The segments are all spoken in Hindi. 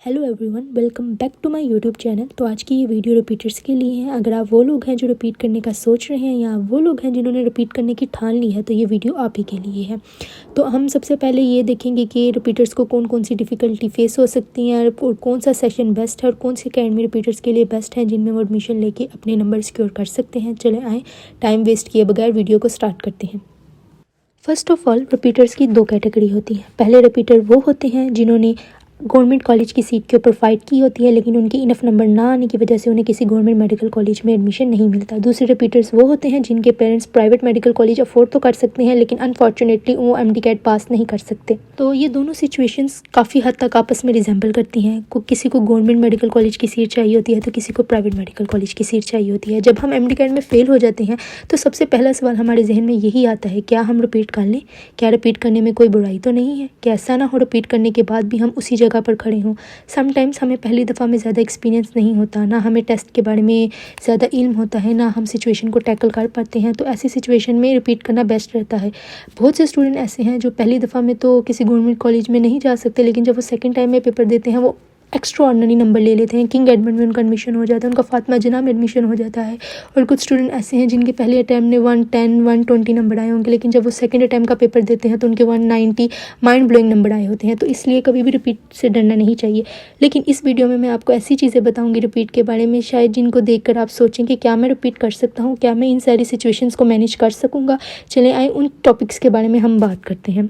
Hello everyone, welcome back to my YouTube channel. तो आज की ये वीडियो रिपीटर्स के लिए है। अगर आप वो लोग हैं जो रिपीट करने का सोच रहे हैं या वो लोग हैं जिन्होंने रिपीट करने की ठान ली है तो ये वीडियो आप ही के लिए है। तो हम सबसे पहले ये देखेंगे कि रिपीटर्स को कौन कौन सी डिफ़िकल्टी फेस हो सकती हैं और कौन सा सेशन बेस्ट है और कौन सी अकेडमी रिपीटर्स के लिए बेस्ट है जिनमें वो एडमिशन लेके अपने नंबर सिक्योर कर सकते हैं। चले आएँ, टाइम वेस्ट किए बगैर वीडियो को स्टार्ट करते हैं। फर्स्ट ऑफ ऑल, रिपीटर्स की दो कैटेगरी होती है। पहले रिपीटर वो होते हैं जिन्होंने गवर्नमेंट कॉलेज की सीट के ऊपर फाइट की होती है लेकिन उनकी इनफ नंबर ना आने की वजह से उन्हें किसी गवर्नमेंट मेडिकल कॉलेज में एडमिशन नहीं मिलता। दूसरे रिपीटर्स वो होते हैं जिनके parents private medical college afford तो कर सकते हैं लेकिन अनफॉर्चुनेटली वो MD-CAT पास नहीं कर सकते। तो ये दोनों सिचुएशंस काफ़ी हद तक आपस में रिजेंबल करती हैं। किसी को गवर्नमेंट मेडिकल कॉलेज की सीट चाहिए होती है तो किसी को प्राइवेट मेडिकल कॉलेज की सीट चाहिए होती है। जब हम MD-CAT में फ़ेल हो जाते हैं तो सबसे पहला सवाल हमारे जहन में यही आता है, क्या हम रिपीट कर लें? क्या रिपीट करने में कोई बुराई तो नहीं है? क्या ऐसा ना हो रिपीट करने के बाद भी हम उसी जगह पर खड़े हों? समटाइम्स हमें पहली दफ़ा में ज़्यादा एक्सपीरियंस नहीं होता, ना हमें टेस्ट के बारे में ज़्यादा इल्म होता है, ना हम सिचुएशन को टैकल कर पाते हैं। तो ऐसी सिचुएशन में रिपीट करना बेस्ट रहता है। बहुत से स्टूडेंट ऐसे हैं जो पहली दफ़ा में तो किसी गवर्नमेंट कॉलेज में नहीं जा सकते लेकिन जब वो सेकंड टाइम में पेपर देते हैं वो एक्स्ट्रा ऑर्डिनरी नंबर ले लेते हैं। किंग एडमंड में उनका एडमिशन हो जाता है, उनका फातिमा जिन्ना में एडमिशन हो जाता है। और कुछ स्टूडेंट ऐसे हैं जिनके पहले अटैम्प्ट में 110 120 नंबर आए होंगे लेकिन जब वो सेकंड अटैम्प्ट का पेपर देते हैं तो उनके 190 माइंड ब्लोइंग नंबर आए होते हैं। तो इसलिए कभी भी रिपीट से डरना नहीं चाहिए। लेकिन इस वीडियो में मैं आपको ऐसी चीज़ें बताऊँगी रिपीट के बारे में शायद जिनको देख कर आप सोचें कि क्या मैं रिपीट कर सकता हूँ, क्या मैं इन सारी सिचुएशंस को मैनेज कर सकूँगा। चलें आए उन टॉपिक्स के बारे में हम बात करते हैं।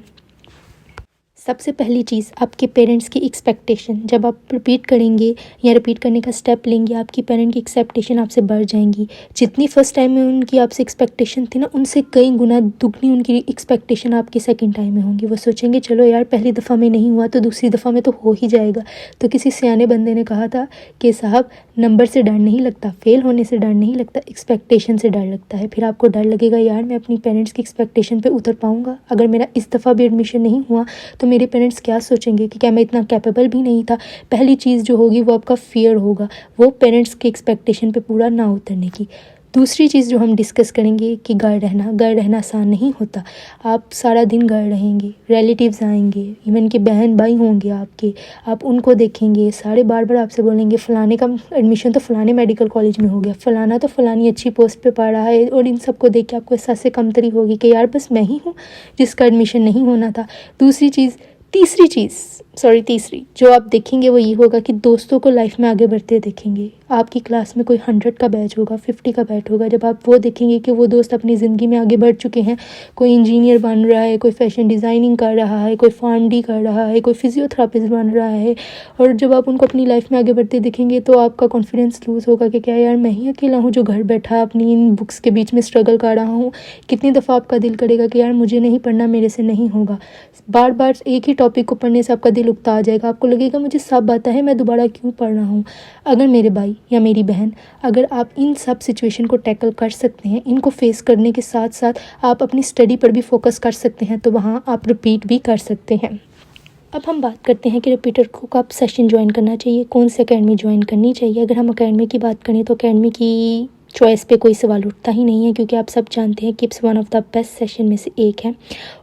सबसे पहली चीज़, आपके पेरेंट्स की एक्सपेक्टेशन। जब आप रिपीट करेंगे या रिपीट करने का स्टेप लेंगे आपकी पेरेंट की एक्सपेक्टेशन आपसे बढ़ जाएंगी। जितनी फर्स्ट टाइम में उनकी आपसे एक्सपेक्टेशन थी ना, उनसे कई गुना दुगनी उनकी एक्सपेक्टेशन आपके सेकंड टाइम में होंगी। वो सोचेंगे चलो यार पहली दफ़ा में नहीं हुआ तो दूसरी दफ़ा में तो हो ही जाएगा। तो किसी सियाने बंदे ने कहा था कि साहब, नंबर से डर नहीं लगता, फेल होने से डर नहीं लगता, एक्सपेक्टेशन से डर लगता है। फिर आपको डर लगेगा यार मैं अपनी पेरेंट्स की एक्सपेक्टेशन पे उतर पाऊँगा? अगर मेरा इस दफ़ा भी एडमिशन नहीं हुआ तो मेरे पेरेंट्स क्या सोचेंगे कि क्या मैं इतना कैपेबल भी नहीं था? पहली चीज़ जो होगी वो आपका फ़ियर होगा, वो पेरेंट्स के एक्सपेक्टेशन पे पूरा ना उतरने की। दूसरी चीज़ जो हम डिस्कस करेंगे कि घर रहना आसान नहीं होता। आप सारा दिन घर रहेंगे, रिलेटिव्स आएंगे, इवन के बहन भाई होंगे आपके, आप उनको देखेंगे, सारे बार बार आपसे बोलेंगे फ़लाने का एडमिशन तो फ़लाने मेडिकल कॉलेज में हो गया, फ़लाना तो फ़लानी अच्छी पोस्ट पे पढ़ रहा है। और इन सबको देख के आपको एहसास से कमतरी होगी कि यार बस मैं ही हूँ जिसका एडमिशन नहीं होना था। तीसरी जो आप देखेंगे वो ये होगा कि दोस्तों को लाइफ में आगे बढ़ते देखेंगे। आपकी क्लास में कोई 100 का बैच होगा, 50 का बैच होगा। जब आप वो देखेंगे कि वो दोस्त अपनी ज़िंदगी में आगे बढ़ चुके हैं, कोई इंजीनियर बन रहा है, कोई फैशन डिज़ाइनिंग कर रहा है, कोई फार्मडी कर रहा है, कोई फिजियोथेरापिस्ट बन रहा है, और जब आप उनको अपनी लाइफ में आगे बढ़ते देखेंगे तो आपका कॉन्फिडेंस लूज़ होगा कि क्या यार मैं ही अकेला हूँ जो घर बैठा अपनी इन बुक्स के बीच में स्ट्रगल कर रहा हूँ। कितनी दफ़ा आपका दिल करेगा कि यार मुझे नहीं पढ़ना, मेरे से नहीं होगा। बार बार एक ही टॉपिक को पढ़ने से आपका दिल उकता आ जाएगा। आपको लगेगा मुझे सब आता है, मैं दोबारा क्यों पढ़ रहा हूँ। अगर मेरे भाई या मेरी बहन, अगर आप इन सब सिचुएशन को टैकल कर सकते हैं, इनको फेस करने के साथ साथ आप अपनी स्टडी पर भी फोकस कर सकते हैं, तो वहाँ आप रिपीट भी कर सकते हैं। अब हम बात करते हैं कि रिपीटर को कब सेशन ज्वाइन करना चाहिए, कौन सी अकेडमी ज्वाइन करनी चाहिए। अगर हम अकेडमी की बात करें तो अकेडमी की चॉइस पे कोई सवाल उठता ही नहीं है क्योंकि आप सब जानते हैं KIPS one of the best session में से एक है।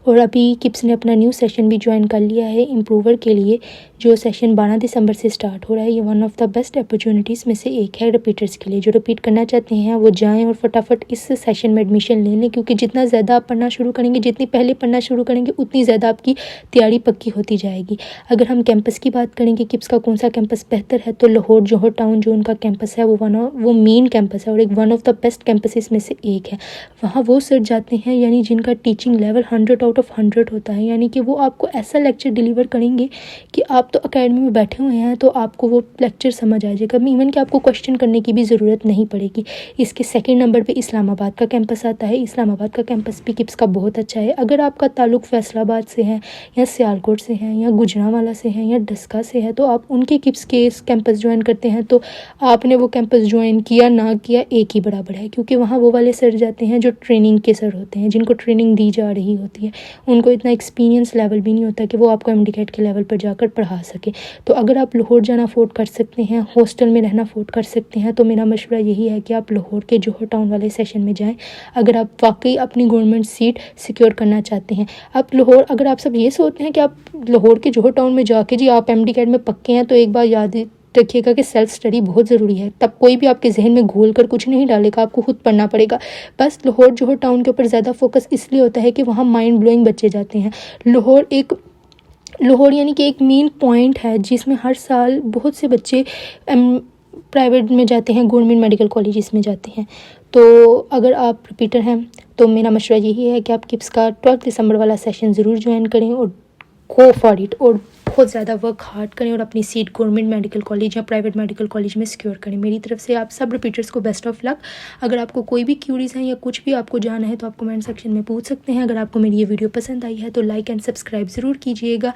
और अभी किप्स ने अपना न्यू सेशन भी ज्वाइन कर लिया है इम्प्रूवर के लिए, जो सेशन 12 दिसंबर से स्टार्ट हो रहा है। ये one of the best opportunities में से एक है रिपीटर्स के लिए। जो रिपीट करना चाहते हैं वो जाएँ और फटाफट इस सेशन में एडमिशन ले लें, क्योंकि जितना ज़्यादा आप पढ़ना शुरू करेंगे, जितनी पहले पढ़ना शुरू करेंगे, उतनी ज़्यादा आपकी तैयारी पक्की होती जाएगी। अगर हम कैंपस की बात करेंगे किप्स का कौन सा कैंपस बेहतर है, तो लाहौर जौहर टाउन जो उनका कैंपस है वो मेन कैंपस है और एक one of the best campuses में से एक है। वहाँ वो सर जाते हैं यानी जिनका टीचिंग लेवल 100 आउट ऑफ 100 होता है, यानी कि वो आपको ऐसा लेक्चर डिलीवर करेंगे कि आप तो अकेडमी में बैठे हुए हैं तो आपको वो लेक्चर समझ आ जाएगा। इवन कि आपको क्वेश्चन करने की भी ज़रूरत नहीं पड़ेगी। इसके सेकंड नंबर पे इस्लामाबाद का कैंपस आता है। इस्लामाबाद का कैंपस भी किप्स का बहुत अच्छा है। अगर आपका ताल्लुक़ फैसलाबाद से है या सियालकोट से है या गुजरांवाला से है या डस्का से है तो आप उनके किप्स के कैंपस ज्वाइन करते हैं तो आपने वो कैंपस ज्वाइन किया ना किया एक ही बराबर है, क्योंकि वहाँ वो वाले सर जाते हैं जो ट्रेनिंग के सर होते हैं, जिनको ट्रेनिंग दी जा रही होती है। उनको इतना एक्सपीरियंस लेवल भी नहीं होता कि वो आपको MD-CAT के लेवल पर जाकर पढ़ा जा सके। तो अगर आप लाहौर जाना अफोर्ड कर सकते हैं, हॉस्टल में रहना अफोर्ड कर सकते हैं, तो मेरा मशवरा यही है कि आप लाहौर के जौहर टाउन वाले सेशन में जाएं अगर आप वाकई अपनी गवर्नमेंट सीट सिक्योर करना चाहते हैं। आप लाहौर, अगर आप सब ये सोचते हैं कि आप लाहौर के जौहर टाउन में जाके जी आप MD कैट में पक्के हैं, तो एक बार याद रखिएगा कि सेल्फ स्टडी बहुत ज़रूरी है। तब कोई भी आपके जहन में घोल कर कुछ नहीं डालेगा, आपको खुद पढ़ना पड़ेगा। बस लाहौर जौहर टाउन के ऊपर ज़्यादा फोकस इसलिए होता है कि वहाँ माइंड ब्लोइंग बच्चे जाते हैं। लाहौर यानी कि एक मेन पॉइंट है जिसमें हर साल बहुत से बच्चे प्राइवेट में जाते हैं, गवर्नमेंट मेडिकल कॉलेजेस में जाते हैं। तो अगर आप रिपीटर हैं तो मेरा मशवरा यही है कि आप किप्स का 12 दिसंबर वाला सेशन ज़रूर ज्वाइन करें और गो फॉर इट, और बहुत ज़्यादा वर्क हार्ड करें और अपनी सीट गवर्नमेंट मेडिकल कॉलेज या प्राइवेट मेडिकल कॉलेज में सिक्योर करें। मेरी तरफ से आप सब रिपीटर्स को बेस्ट ऑफ लक। अगर आपको कोई भी क्यूरीज हैं या कुछ भी आपको जानना है तो आप कमेंट सेक्शन में पूछ सकते हैं। अगर आपको मेरी ये वीडियो पसंद आई है तो लाइक एंड सब्सक्राइब ज़रूर कीजिएगा।